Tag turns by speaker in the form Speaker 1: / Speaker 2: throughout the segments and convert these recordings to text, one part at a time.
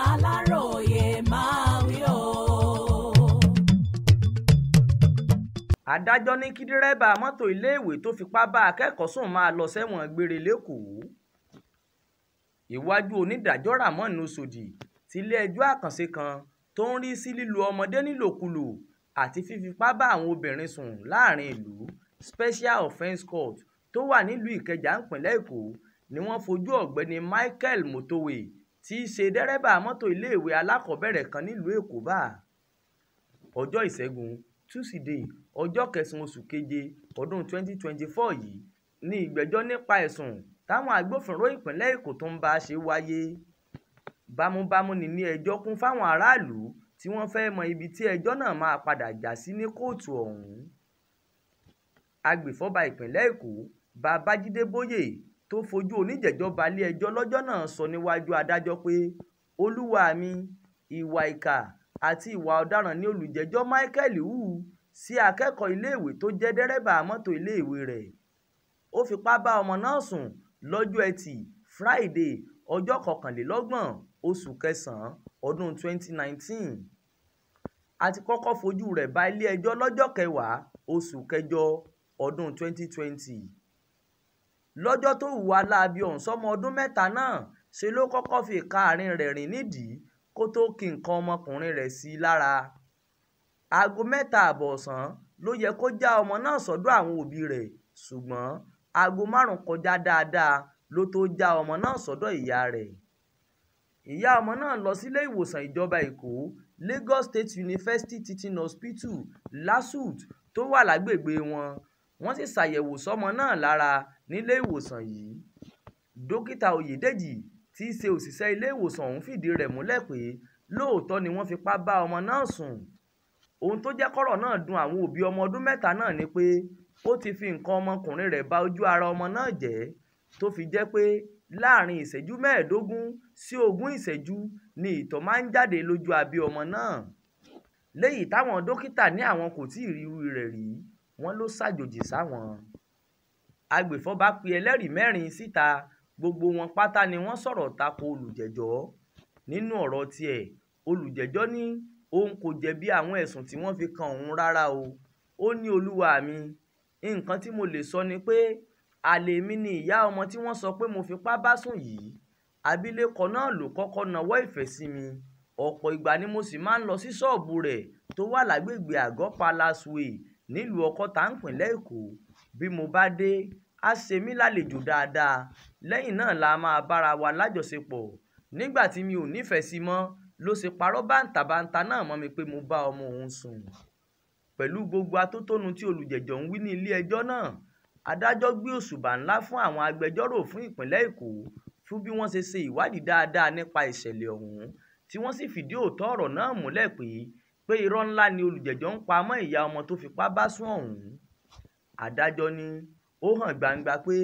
Speaker 1: Aláròyé máa wí o.
Speaker 2: Adájọ́ ní kí dírẹ́bà mọ́tò iléèwé tó fipá bá akẹ́kọ̀ọ́ sùn máa lọ sẹ́wọ̀n gbére lẹ́kọ̀ọ́. Iwájú onídàájọ́ Ramon Oshodi tilé-ẹjọ́ àkànṣe kan tó ń rí sí lílu ọmọdé nílòkulò àti fífipá bá àwọn obìnrin sùn láàrin ìlú Special Offence Court tó wà nílùú Ìkẹjà ìpínlẹ̀ Èkó ni wọ́n fojú ọ̀gbẹ́ni Michael Motowe tí í ṣe dẹ́rẹ́bà mọ́tò iléèwé alákọ̀ọ́bẹ̀rẹ̀ kan nílùú Èkó bá. Ọjọ́ Ìṣẹ́gun Túsídéé ọjọ́ 9 oṣù keje ọdún 2024 yìí ni ìgbẹ́jọ́ nípa ẹ̀sùn táwọn agbófinró ìpínlẹ̀ Èkó tó ń bá a ṣe wáyé. Bámúbámú ni ní ẹjọ́ kún fáwọn aráàlú tí wọ́n fẹ́ mọ ibi tí ẹjọ́ náà máa padà já sí ní kóòtù ọ̀hún. Agbèfọ́ba ìpínlẹ̀ Èkó Babájídé Bóyè tó fojú oníjẹ̀jọ́ balẹ̀-ẹjọ́ lọ́jọ́ náà sọ níwájú adájọ́ pé olúwa mi, ìwà ìkà àti ìwà ọ̀daràn ni olùjẹ́jọ́ Michael hù sí akẹ́kọ̀ọ́ iléèwé tó jẹ́ dẹ́rẹ́bà mọ́tò iléèwé rẹ̀. Ó fipá bá ọmọ náà sùn lọ́jọ́ Ẹtì Friday ọjọ́ 21 oṣù kẹsàn-án ọdún 2019. A ti kọ́kọ́ fojú rẹ̀ bá ilé-ẹjọ́ lọ́jọ́ 10 oṣù kẹjọ ọdún 2020. Lọ́jọ́ tó hùwà láabi ọ̀hún sọ́mọ ọdún mẹ́ta náà ṣe ló kọ́kọ́ fi ìka àárín rẹ̀ rìn nídìí kó tó ki nǹkan ọmọkùnrin rẹ̀ sí i lára. Aago 3:30 ọ̀sán ló yẹ kó já ọmọ náà sọ́dọ̀ àwọn òbí rẹ̀, ṣùgbọ́n aago 5 kọjá dáadáa ló tó já ọmọ náà sọ́dọ̀ ìyá rẹ̀. Ìyá ọmọ náà lọ sílé ìwòsàn ìjọba Èkó Lagos State University Teaching Hospital LASUTH tó wà lágbègbè wọn. Wọ́n sì ṣàyẹ̀wò sọ́mọ náà lára nílé ìwòsàn yìí. Dókítà Oyèdèjì tí í ṣe òṣìṣẹ́ ilé ìwòsàn ọ̀hún fìdí rẹ̀ múlẹ̀ pé lóòótọ́ ni wọ́n fipá bá ọmọ náà sùn. Ohun tó jẹ́ kọ́rọ̀ náà dùn àwọn òbí ọmọ ọdún mẹ́ta náà ni pé ó ti fi nǹkan ọmọkùnrin rẹ̀ ba ojú ara ọmọ náà jẹ́ tó fi jẹ́ pé láàrin ìṣẹ́jú 15 sí 20 ìṣẹ́jú ni ìtọ̀ máa ń jáde lójú abẹ́ ọmọ náà. Léyìí táwọn dókítà ní àwọn kò tíì rí irú rẹ̀ rí, wọ́n ló ṣàjòjì sáwọn. Agbèfọ́ba pe ẹlẹ́rìí 4 síta, gbogbo wọn pátá ni wọ́n sọ̀rọ̀ tako olùjẹ́jọ́. Nínú ọ̀rọ̀ tiẹ̀, olùjẹ́jọ́ ní òun kò jẹ̀bi àwọn ẹ̀sùn tí wọ́n fi kan òun rárá o. Ó ní olúwa mi, nǹkan tí mo lè sọ ni pé àlè mi ni ìyá ọmọ tí wọ́n sọ pé mo fipá bá sùn yìí. Abilékọ náà ló kọ́kọ́ nawọ́ ìfẹ́ sí mi. Ọ̀pọ̀ ìgbà ni mo sì máa ń lọ sí ṣọ́ọ̀bù rẹ̀ tó wà lágbègbè Àgọ́ Palace Way nílùú Ọ̀kọ́tà ìpínlẹ̀ Èkó. Bí mo bá dé, á ṣe mí lálejò dáadáa. Lẹ́yìn náà la máa bára wa lájọṣepọ̀. Nígbà tí mi ò nífẹ̀ẹ́ sí mọ́ ló ṣe parọ́ bàǹtàbàǹtà náà mọ́ mi pé mo bá ọmọ òun sùn. Pẹ̀lú gbogbo atótónu tí olùjẹ́jọ́ ń wí ní ilé ẹjọ́ náà, adájọ́ gbé òṣùbà ńlá fún àwọn agbẹjọ́rò fún ìpínlẹ̀ Èkó fún bí wọ́n ṣe ìwádìí dáadáa nípa ìṣẹ̀lẹ̀ ọ̀hún tí wọ́n sì fìdí òótọ́ ọ̀rọ̀ náà múlẹ̀ pé irọ́ ńlá ni olùjẹ́jọ́ ń pa mọ́ ìyá ọmọ tó fipá bá sùn ọ̀hún. Adájọ́ ní ó hàn gbangba pé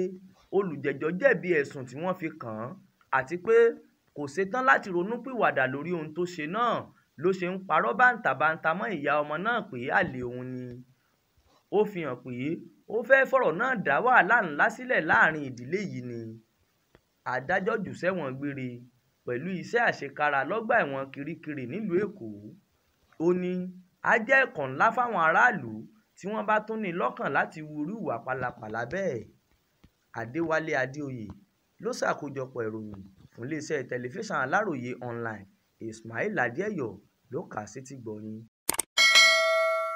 Speaker 2: olùjẹ́jọ́ jẹ̀bi ẹ̀sùn tí wọ́n fi kàn án àti pé kò ṣetán láti ronúpìwàdà lórí ohun tó ṣe náà ló ṣe ń parọ́ bàǹtàbàǹtà mọ́ ìyá ọmọ náà pé àlè òun ni. Ó fi hàn pé ó fẹ́ fọ̀rọ̀ náà dá wàhálà ńlá sílẹ̀ láàrin ìdílé yìí ni. Adájọ́ jù sẹ́wọ̀n gbére pẹ̀lú iṣẹ́ àṣekára lọ́gbà ẹ̀wọ̀n Kirikiri nílùú Èkó. Ó ní á jẹ́ ẹ̀kọ́ ńlá fáwọn aráàlú tí wọ́n bá tún ní lọ́kàn láti wu irú ìwà pálapàla bẹ́ẹ̀. Adéwálé Adéoyè ló ṣàkójọpọ̀ ìròyìn fún iléeṣẹ́ tẹlifíṣàn Aláròyé online. Ismail Adéẹ̀yọ̀ ló kà á sétígbọ̀ọ́ yín.